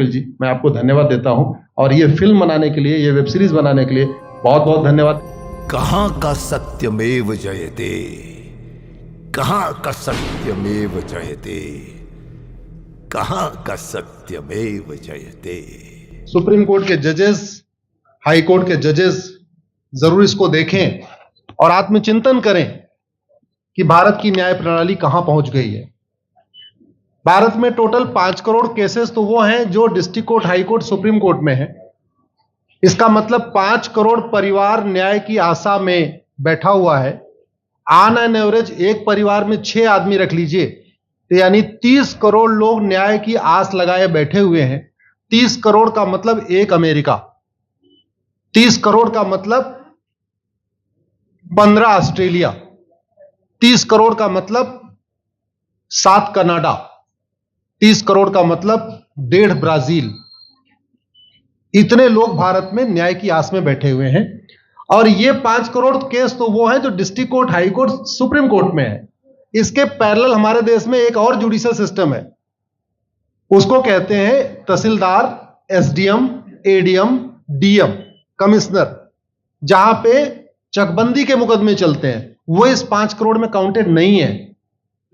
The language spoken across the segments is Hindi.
कपिल जी, मैं आपको धन्यवाद देता हूं और ये फिल्म बनाने के लिए, ये वेब सीरीज बनाने के लिए बहुत बहुत धन्यवाद। कहां का सत्यमेव जयते, कहां का सत्यमेव जयते, कहां का सत्यमेव जयते। सुप्रीम कोर्ट के जजेस, हाई कोर्ट के जजेस जरूर इसको देखें और आत्मचिंतन करें कि भारत की न्याय प्रणाली कहां पहुंच गई है। भारत में टोटल 5 करोड़ केसेस तो वो हैं जो district court, high court, supreme court में है। इसका मतलब 5 करोड़ परिवार न्याय की आशा में बैठा हुआ है। ऑन एन एवरेज एक परिवार में 6 आदमी रख लीजिए, तो यानी 30 करोड़ लोग न्याय की आस लगाए बैठे हुए हैं। 30 करोड़ का मतलब एक अमेरिका, 30 करोड़ का मतलब 15 ऑस्ट्रेलिया, 30 करोड़ का मतलब 7 कनाडा, 30 करोड़ का मतलब 1.5 ब्राजील। इतने लोग भारत में न्याय की आस में बैठे हुए हैं और ये 5 करोड़ केस तो वो हैं जो district court, high court, supreme court में है। इसके पैरेलल हमारे देश में एक और जुडिशियल सिस्टम है, उसको कहते हैं तहसीलदार, एसडीएम, एडीएम, डीएम, कमिश्नर, जहां पे चकबंदी के मुकदमे चलते हैं। वो इस 5 करोड़ में काउंटेड नहीं है।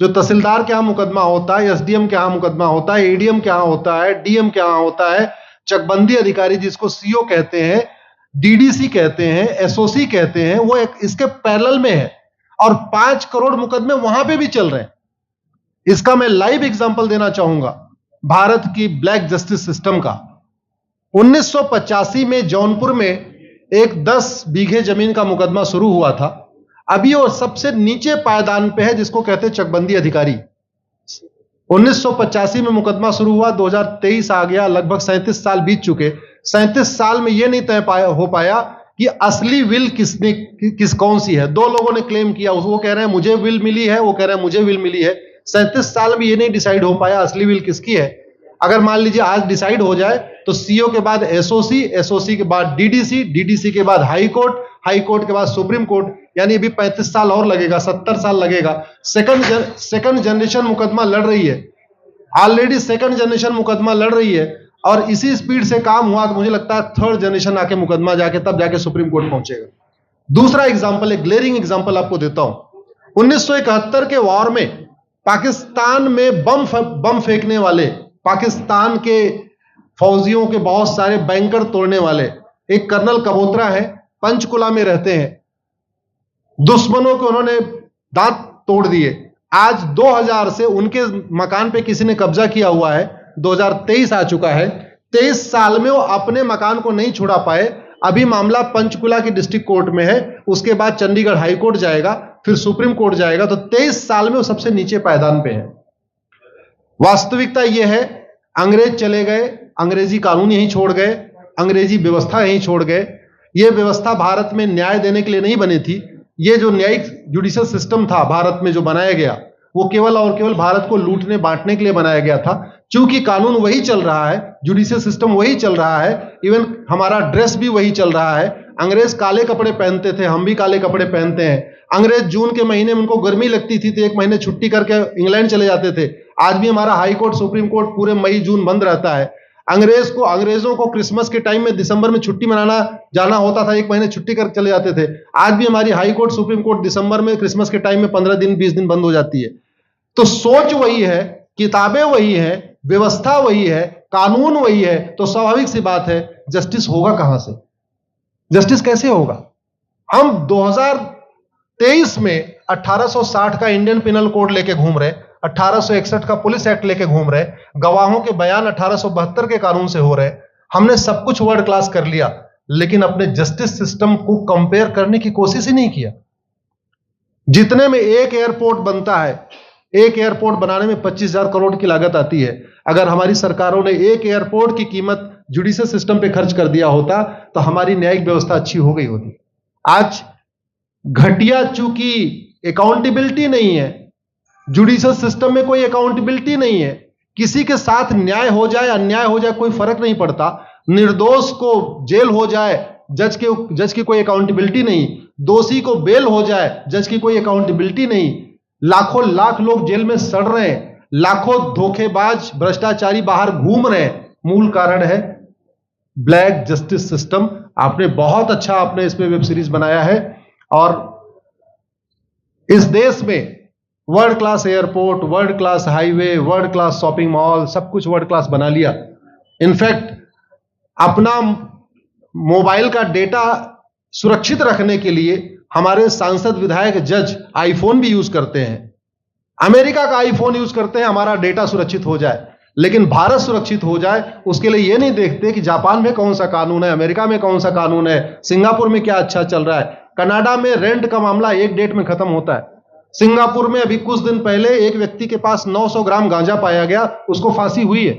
जो तहसीलदार के यहां मुकदमा होता है, एसडीएम के यहां मुकदमा होता है, एडीएम के यहां होता है, डीएम के यहां होता है, चकबंदी अधिकारी जिसको सीओ कहते हैं, डीडीसी कहते हैं, एसओसी कहते हैं, वो एक इसके पैरेलल में है और 5 करोड़ मुकदमे वहां पे भी चल रहे हैं। इसका मैं लाइव एग्जांपल देना चाहूंगा भारत की ब्लैक जस्टिस सिस्टम का। 1985 में जौनपुर में एक 10 बीघे जमीन का मुकदमा शुरू हुआ था। अभी वो सबसे नीचे पायदान पे है, जिसको कहते हैं चकबंदी अधिकारी। 1985 में मुकदमा शुरू हुआ, 2023 आ गया, लगभग 37 साल बीत चुके। 37 साल में यह नहीं तय हो पाया कि असली विल कौन सी है। 2 लोगों ने क्लेम किया, वो कह रहे हैं मुझे विल मिली है, वो कह रहे हैं मुझे विल मिली है। 37 साल में यह नहीं डिसाइड हो पाया असली विल किसकी है। अगर मान लीजिए आज डिसाइड हो जाए तो सीओ के बाद एसओसी, एसओसी के बाद डीडीसी, डीडीसी के बाद हाई कोर्ट, हाई कोर्ट के बाद सुप्रीम कोर्ट, यानी अभी 35 साल और लगेगा, 70 साल लगेगा। सेकंड जनरेशन मुकदमा लड़ रही है, ऑलरेडी सेकंड जनरेशन मुकदमा लड़ रही है और इसी स्पीड से काम हुआ तो मुझे लगता है थर्ड जनरेशन आके मुकदमा जाके तब जाके सुप्रीम कोर्ट पहुंचेगा। दूसरा एग्जांपल, एक ग्लेरिंग एग्जांपल आपको देता हूं। 1971 के वॉर में पाकिस्तान में बम फेंकने वाले, पाकिस्तान के फौजियों के बहुत सारे बैंकर तोड़ने वाले एक कर्नल कबोत्रा है, पंचकुला में रहते हैं। दुश्मनों के उन्होंने दांत तोड़ दिए। आज 2000 से उनके मकान पे किसी ने कब्जा किया हुआ है। 2023 आ चुका है, 23 साल में वो अपने मकान को नहीं छुड़ा पाए। अभी मामला पंचकुला की डिस्ट्रिक्ट कोर्ट में है, उसके बाद चंडीगढ़ हाई कोर्ट जाएगा, फिर सुप्रीम कोर्ट जाएगा। तो 23 साल में वो सबसे नीचे पायदान पे है। वास्तविकता यह है, अंग्रेज चले गए, अंग्रेजी कानून यहीं छोड़ गए, अंग्रेजी व्यवस्था यहीं छोड़ गए। यह व्यवस्था भारत में न्याय देने के लिए नहीं बनी थी। यह जो न्यायिक जुडिशियल सिस्टम था भारत में जो बनाया गया, वो केवल और केवल भारत को लूटने बांटने के लिए बनाया गया था। क्योंकि कानून वही चल रहा है, जुडिशियल सिस्टम वही चल रहा है, इवन हमारा ड्रेस भी वही चल रहा है। अंग्रेज काले कपड़े पहनते थे, हम भी काले कपड़े पहनते हैं। अंग्रेज जून के महीने में उनको गर्मी लगती थी तो 1 महीने छुट्टी करके इंग्लैंड चले जाते थे। आज भी हमारा हाई कोर्ट, सुप्रीम कोर्ट पूरे मई जून बंद रहता है। अंग्रेजों को क्रिसमस के टाइम में दिसंबर में छुट्टी मनाना जाना होता था, 1 महीने छुट्टी कर चले जाते थे। आज भी हमारी हाई कोर्ट, सुप्रीम कोर्ट दिसंबर में, क्रिसमस के टाइम में 15 दिन 20 दिन बंद हो जाती है। तो सोच वही है, किताबें वही है, व्यवस्था वही है, कानून वही है, तो स्वाभाविक सी बात है जस्टिस होगा कहां से? जस्टिस कैसे होगा? हम 2023 में 1860 का इंडियन पिनल कोड लेके घूम रहे, 1861 का पुलिस एक्ट लेके घूम रहे, गवाहों के बयान 1872 के कानून से हो रहे। हमने सब कुछ वर्ल्ड क्लास कर लिया, लेकिन अपने जस्टिस सिस्टम को कंपेयर करने की कोशिश ही नहीं किया। जितने में एक एयरपोर्ट बनता है, एक एयरपोर्ट बनाने में 25,000 करोड़ की लागत आती है। अगर हमारी सरकारों ने एक एयरपोर्ट की कीमत जुडिशियल सिस्टम पे खर्च कर दिया होता तो हमारी न्यायिक व्यवस्था अच्छी हो गई होती। आज घटिया, चूंकि अकाउंटेबिलिटी नहीं है, जुडिशियल सिस्टम में कोई अकाउंटेबिलिटी नहीं है। किसी के साथ न्याय हो जाए, अन्याय हो जाए, कोई फर्क नहीं पड़ता। निर्दोष को जेल हो जाए, जज की कोई अकाउंटेबिलिटी नहीं। दोषी को बेल हो जाए, जज की कोई अकाउंटेबिलिटी नहीं। लाखों लाख लोग जेल में सड़ रहे हैं, लाखों धोखेबाज भ्रष्टाचारी बाहर घूम रहे हैं, मूल कारण है ब्लैक जस्टिस सिस्टम। आपने बहुत अच्छा आपने इस पे वेब सीरीज बनाया है, और इस देश में world class airport, world class highway, world class shopping mall, सब कुछ वर्ल्ड क्लास बना लिया। इनफैक्ट अपना मोबाइल का डेटा सुरक्षित रखने के लिए हमारे सांसद, विधायक, जज आईफोन भी यूज करते हैं। अमेरिका का आईफोन यूज करते हैं हमारा डेटा सुरक्षित हो जाए, लेकिन भारत सुरक्षित हो जाए उसके लिए यह नहीं देखते कि जापान में कौन सा कानून है, अमेरिका में कौन सा कानून है, सिंगापुर में क्या अच्छा चल रहा है। कनाडा में रेंट का मामला एक डेट में खत्म होता है। सिंगापुर में अभी कुछ दिन पहले एक व्यक्ति के पास 900 ग्राम गांजा पाया गया, उसको फांसी हुई है।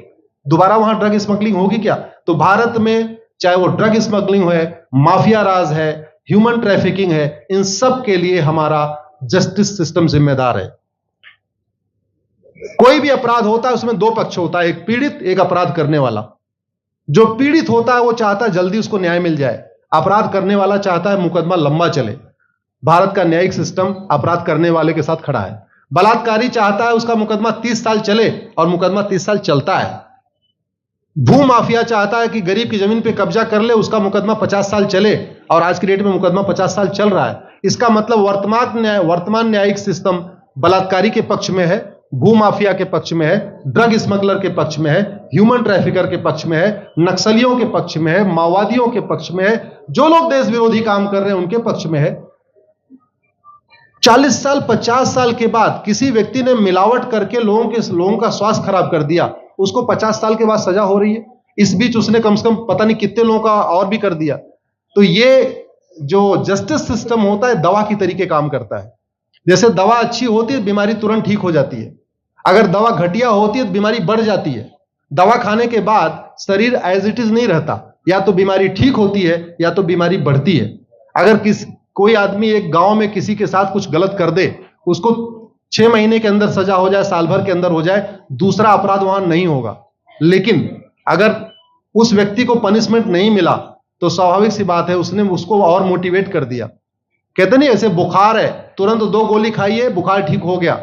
दोबारा वहां ड्रग स्मगलिंग होगी क्या? तो भारत में चाहे वो ड्रग स्मगलिंग है, माफिया राज है, ह्यूमन ट्रैफिकिंग है, इन सब के लिए हमारा जस्टिस सिस्टम जिम्मेदार है। कोई भी अपराध होता है उसमें दो पक्ष होता है, एक पीड़ित, एक अपराध करने वाला। जो पीड़ित होता है वो चाहता है जल्दी उसको न्याय मिल जाए, अपराध करने वाला चाहता है मुकदमा लंबा चले। भारत का न्यायिक सिस्टम अपराध करने वाले के साथ खड़ा है। बलात्कारी चाहता है उसका मुकदमा 30 साल चले, और मुकदमा 30 साल चलता है। भू माफिया चाहता है कि गरीब की जमीन पे कब्जा कर ले, उसका मुकदमा 50 साल चले, और आज की डेट में मुकदमा 50 साल चल रहा है। इसका मतलब वर्तमान न्यायिक सिस्टम बलात्कारी के पक्ष में है, भू माफिया के पक्ष में है, ड्रग स्मगलर के पक्ष में है, ह्यूमन ट्रैफिकर के पक्ष में है, नक्सलियों के पक्ष में है, माओवादियों के पक्ष में है, जो लोग देश विरोधी काम कर रहे हैं उनके पक्ष में है। 40 साल 50 साल के बाद किसी व्यक्ति ने मिलावट करके लोगों का स्वास्थ्य खराब कर दिया, उसको 50 साल के बाद सजा हो रही है। इस बीच उसने कम से कम पता नहीं कितने लोगों का और भी कर दिया। तो ये जो जस्टिस सिस्टम होता है दवा की तरीके काम करता है। जैसे दवा अच्छी होती है बीमारी तुरंत ठीक हो जाती है, अगर दवा घटिया होती है तो बीमारी बढ़ जाती है। दवा खाने के बाद शरीर एज इट इज नहीं रहता, या तो बीमारी ठीक होती है या तो बीमारी बढ़ती है। अगर कोई आदमी एक गांव में किसी के साथ कुछ गलत कर दे, उसको 6 महीने के अंदर सजा हो जाए, साल भर के अंदर हो जाए, दूसरा अपराध वहां नहीं होगा। लेकिन अगर उस व्यक्ति को पनिशमेंट नहीं मिला तो स्वाभाविक सी बात है उसने उसको और मोटिवेट कर दिया। कहते नहीं ऐसे बुखार है, तुरंत 2 गोली खाइए बुखार ठीक हो गया,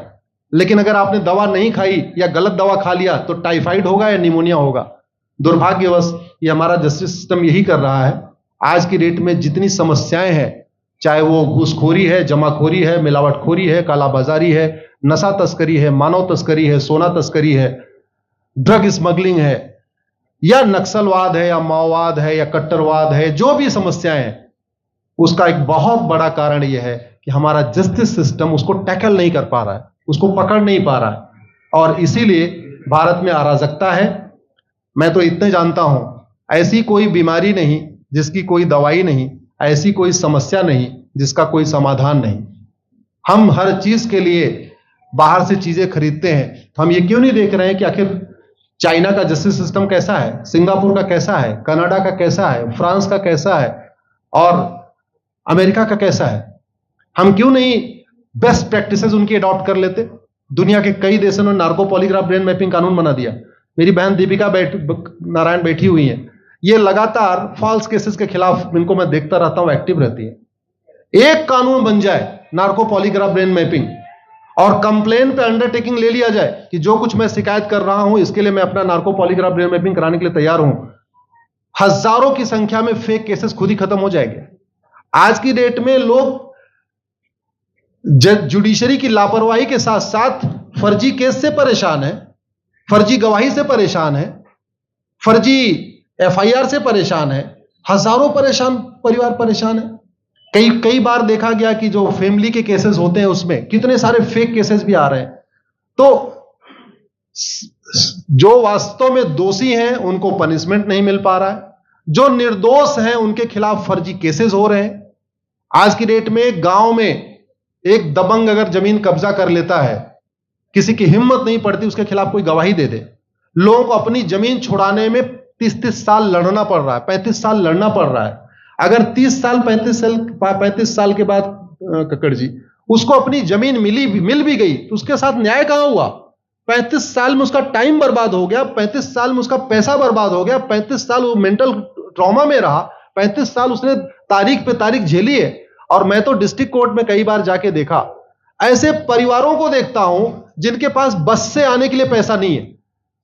लेकिन अगर आपने दवा नहीं खाई या गलत दवा खा लिया तो टाइफाइड होगा या निमोनिया होगा। दुर्भाग्यवश ये हमारा जस्टिस सिस्टम यही कर रहा है। आज की डेट में जितनी समस्याएं हैं, चाहे वो घूसखोरी है, जमाखोरी है, मिलावटखोरी है, कालाबाजारी है, नशा तस्करी है, मानव तस्करी है, सोना तस्करी है, ड्रग स्मगलिंग है, या नक्सलवाद है, या माओवाद है, या कट्टरवाद है, जो भी समस्याएं हैं, उसका एक बहुत बड़ा कारण यह है कि हमारा जस्टिस सिस्टम उसको टैकल नहीं कर पा रहा है, उसको पकड़ नहीं पा रहा है, और इसीलिए भारत में अराजकता है। मैं तो इतने जानता हूं, ऐसी कोई बीमारी नहीं जिसकी कोई दवाई नहीं, ऐसी कोई समस्या नहीं जिसका कोई समाधान नहीं। हम हर चीज के लिए बाहर से चीजें खरीदते हैं, तो हम ये क्यों नहीं देख रहे हैं कि आखिर चाइना का जस्टिस सिस्टम कैसा है, सिंगापुर का कैसा है, कनाडा का कैसा है, फ्रांस का कैसा है, और अमेरिका का कैसा है। हम क्यों नहीं बेस्ट प्रैक्टिसेस उनकी अडॉप्ट कर लेते। दुनिया के कई देशों ने नार्को पॉलीग्राफ ब्रेन मैपिंग कानून बना दिया। मेरी बहन दीपिका नारायण बैठी हुई है, ये लगातार फॉल्स केसेस के खिलाफ, इनको मैं देखता रहता हूं, एक्टिव रहती है। एक कानून बन जाए नार्को पॉलीग्राफ ब्रेन मैपिंग, और कंप्लेन पे अंडरटेकिंग ले लिया जाए कि जो कुछ मैं शिकायत कर रहा हूं इसके लिए मैं अपना नार्को पॉलीग्राफ ब्रेन मैपिंग कराने के लिए तैयार हूं, हजारों की संख्या में फेक केसेस खुद ही खत्म हो जाएंगे। आज की डेट में लोग जुडिशरी की लापरवाही के साथ साथ फर्जी केस से परेशान है, फर्जी गवाही से परेशान है, फर्जी एफआईआर से परेशान है, हजारों परिवार परेशान है। कई बार देखा गया कि जो फैमिली के केसेस होते हैं उसमें कितने सारे फेक केसेस भी आ रहे हैं। तो जो वास्तव में दोषी हैं उनको पनिशमेंट नहीं मिल पा रहा है, जो निर्दोष हैं उनके खिलाफ फर्जी केसेस हो रहे हैं। आज की डेट में गांव में एक दबंग अगर जमीन कब्जा कर लेता है, किसी की हिम्मत नहीं पड़ती उसके खिलाफ कोई गवाही दे दे। लोगों को अपनी जमीन छुड़ाने में 30-30 साल लड़ना पड़ रहा है, 35 साल लड़ना पड़ रहा है। अगर 30 साल 35 साल के बाद कक्कड़ जी उसको अपनी जमीन मिल भी गई तो उसके साथ न्याय कहां हुआ? 35 साल में उसका टाइम बर्बाद हो गया, 35 साल में उसका पैसा बर्बाद हो गया, 35 साल वो मेंटल ट्रॉमा में रहा, 35 साल उसने तारीख पे तारीख झेली है। और मैं तो डिस्ट्रिक्ट कोर्ट में कई बार जाके देखा, ऐसे परिवारों को देखता हूं जिनके पास बस से आने के लिए पैसा नहीं है,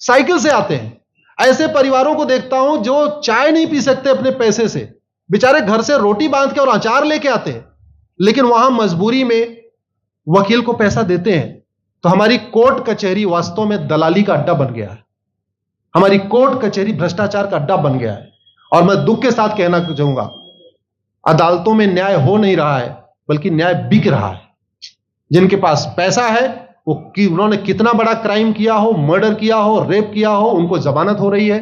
साइकिल से आते हैं। ऐसे परिवारों को देखता हूं जो चाय नहीं पी सकते अपने पैसे से, बेचारे घर से रोटी बांध के और अचार लेके आते हैं, लेकिन वहां मजबूरी में वकील को पैसा देते हैं। तो हमारी कोर्ट कचहरी वास्तव में दलाली का अड्डा बन गया है। हमारी कोर्ट कचहरी भ्रष्टाचार का अड्डा बन गया है। और मैं दुख के साथ कहना चाहूंगा, अदालतों में न्याय हो नहीं रहा है, बल्कि न्याय बिक रहा है। जिनके पास पैसा है, वो उन्होंने कितना बड़ा क्राइम किया हो, मर्डर किया हो, रेप किया हो, उनको जमानत हो रही है।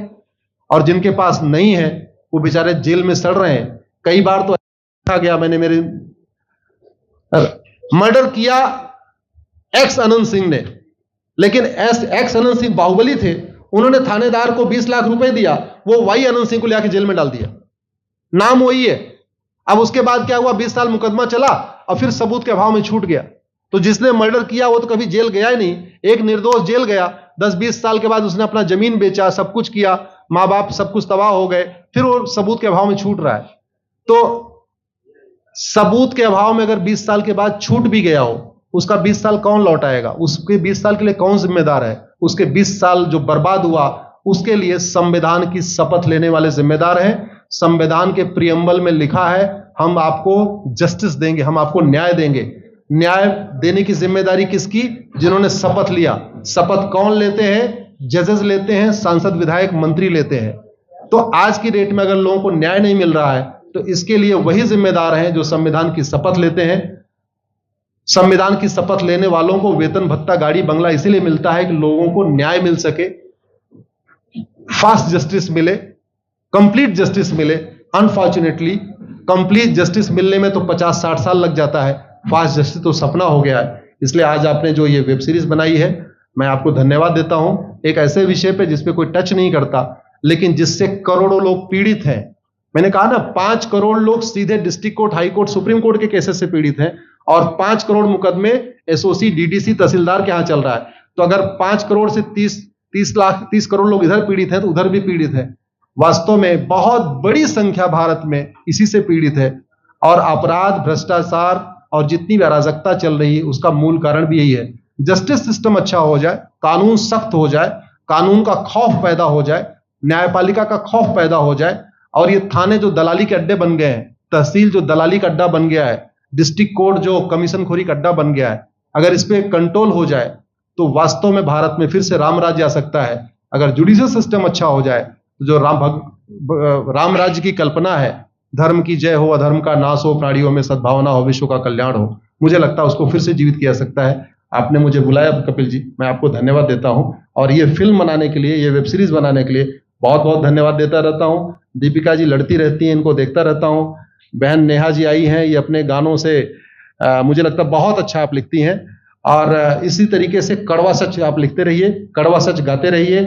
और जिनके पास नहीं है, वो बेचारे जेल में सड़ रहे हैं। कई बार तो देखा गया, मैंने मेरे मर्डर किया एक्स अनंत सिंह ने, लेकिन एक्स अनंत सिंह बाहुबली थे, उन्होंने थानेदार को 20 लाख रुपए दिया, वो वाई अनंत सिंह को लेकर जेल में डाल दिया, नाम वही है। अब उसके बाद क्या हुआ, 20 साल मुकदमा चला और फिर सबूत के अभाव में छूट गया। तो जिसने मर्डर किया वो तो कभी जेल गया ही नहीं। एक निर्दोष जेल गया, 10-20 साल के बाद उसने अपना जमीन बेचा, सब कुछ किया, मां बाप सब कुछ तबाह हो गए, फिर वो सबूत के अभाव में छूट रहा है। तो सबूत के अभाव में अगर 20 साल के बाद छूट भी गया हो, उसका 20 साल कौन लौटाएगा? उसके 20 साल के लिए कौन जिम्मेदार है? उसके 20 साल जो बर्बाद हुआ, उसके लिए संविधान की शपथ लेने वाले जिम्मेदार हैं। संविधान के प्रियम्बल में लिखा है, हम आपको जस्टिस देंगे, हम आपको न्याय देंगे। न्याय देने की जिम्मेदारी किसकी? जिन्होंने शपथ लिया। शपथ कौन लेते हैं? जजेस लेते हैं, सांसद, विधायक, मंत्री लेते हैं। तो आज की डेट में अगर लोगों को न्याय नहीं मिल रहा है, तो इसके लिए वही जिम्मेदार हैं जो संविधान की शपथ लेते हैं। संविधान की शपथ लेने वालों को वेतन, भत्ता, गाड़ी, बंगला इसीलिए मिलता है कि लोगों को न्याय मिल सके, फास्ट जस्टिस मिले, कंप्लीट जस्टिस मिले। अनफॉर्चुनेटली कंप्लीट जस्टिस मिलने में तो 50-60 साल लग जाता है, फास्ट जस्टिस तो सपना हो गया है। इसलिए आज आपने जो ये वेब सीरीज बनाई है, मैं आपको धन्यवाद देता हूं। एक ऐसे विषय पे जिस पे कोई टच नहीं करता, लेकिन जिससे करोड़ों लोग पीड़ित हैं। मैंने कहा ना, 5 करोड़ लोग सीधे district court, high court, supreme court के केसेस से पीड़ित हैं, और 5 करोड़ मुकदमे एसओसी, डीडीसी, तहसीलदार के यहां चल रहा है। तो अगर 5 करोड़ से 30 करोड़ लोग इधर पीड़ित हैं, तो उधर भी पीड़ित है। वास्तव में बहुत बड़ी संख्या भारत में इसी से पीड़ित है। और अपराध, भ्रष्टाचार और जितनी भी अराजकता चल रही है, उसका मूल कारण भी यही है। जस्टिस सिस्टम अच्छा हो जाए, कानून सख्त हो जाए, कानून का खौफ पैदा हो जाए, न्यायपालिका का खौफ पैदा हो जाए, और ये थाने जो दलाली के अड्डे बन गए हैं, तहसील जो दलाली का अड्डा बन गया है, डिस्ट्रिक्ट कोर्ट जो कमीशन खोरी का अड्डा बन गया है, अगर इस पे कंट्रोल हो जाए, तो वास्तव में भारत में फिर से राम राज्य आ सकता है। अगर जुडिशियल सिस्टम अच्छा हो जाए, तो जो राम राज्य की कल्पना है, धर्म की जय हो, अधर्म का नाश हो, प्राणियों में सद्भावना हो, विश्व का कल्याण हो, मुझे लगता है उसको फिर से जीवित किया जा सकता है। आपने मुझे बुलाया कपिल जी, मैं आपको धन्यवाद देता हूं। और ये फिल्म बनाने के लिए, ये वेब सीरीज बनाने के लिए बहुत बहुत धन्यवाद देता रहता हूं। दीपिका जी लड़ती रहती हैं, इनको देखता रहता हूं। बहन नेहा जी आई हैं, ये अपने गानों से मुझे लगता है बहुत अच्छा आप लिखती हैं। और इसी तरीके से कड़वा सच आप लिखते रहिए, कड़वा सच गाते रहिए।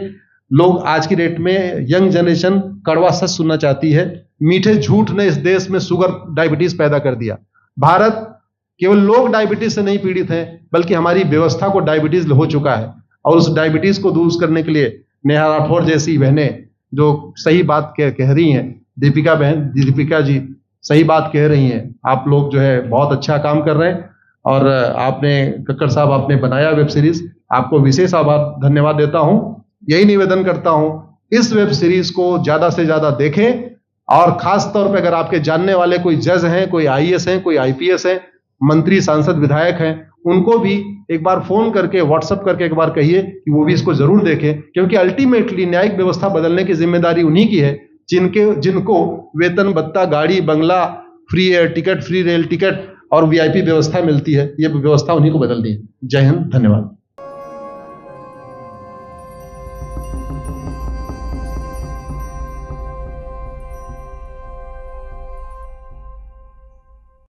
लोग आज की डेट में, यंग जनरेशन कड़वा सच सुनना चाहती है। मीठे झूठ ने इस देश में शुगर, डायबिटीज पैदा कर दिया। भारत केवल लोग डायबिटीज से नहीं पीड़ित हैं, बल्कि हमारी व्यवस्था को डायबिटीज हो चुका है। और उस डायबिटीज को दूर करने के लिए नेहा राठौर जैसी बहनें जो सही बात कह रही हैं, दीपिका जी सही बात कह रही हैं। आप लोग जो है बहुत अच्छा काम कर रहे हैं। और आपने, कक्कड़ साहब, आपने बनाया वेब सीरीज, आपको विशेष आभार, धन्यवाद देता हूं। यही निवेदन करता हूं, इस वेब सीरीज को ज्यादा से ज्यादा देखें। और खास तौर पे अगर आपके जानने वाले कोई जज हैं, कोई आईएएस हैं, कोई आईपीएस हैं, मंत्री, सांसद, विधायक हैं, उनको भी एक बार फोन करके, व्हाट्सएप करके एक बार कहिए कि वो भी इसको जरूर देखें। क्योंकि अल्टीमेटली न्यायिक व्यवस्था बदलने की जिम्मेदारी उन्हीं की है जिनको वेतन, भत्ता, गाड़ी, बंगला, free air ticket, free rail ticket और वीआईपी व्यवस्था मिलती है। ये व्यवस्था उन्हीं को बदलनी है। जय हिंद, धन्यवाद।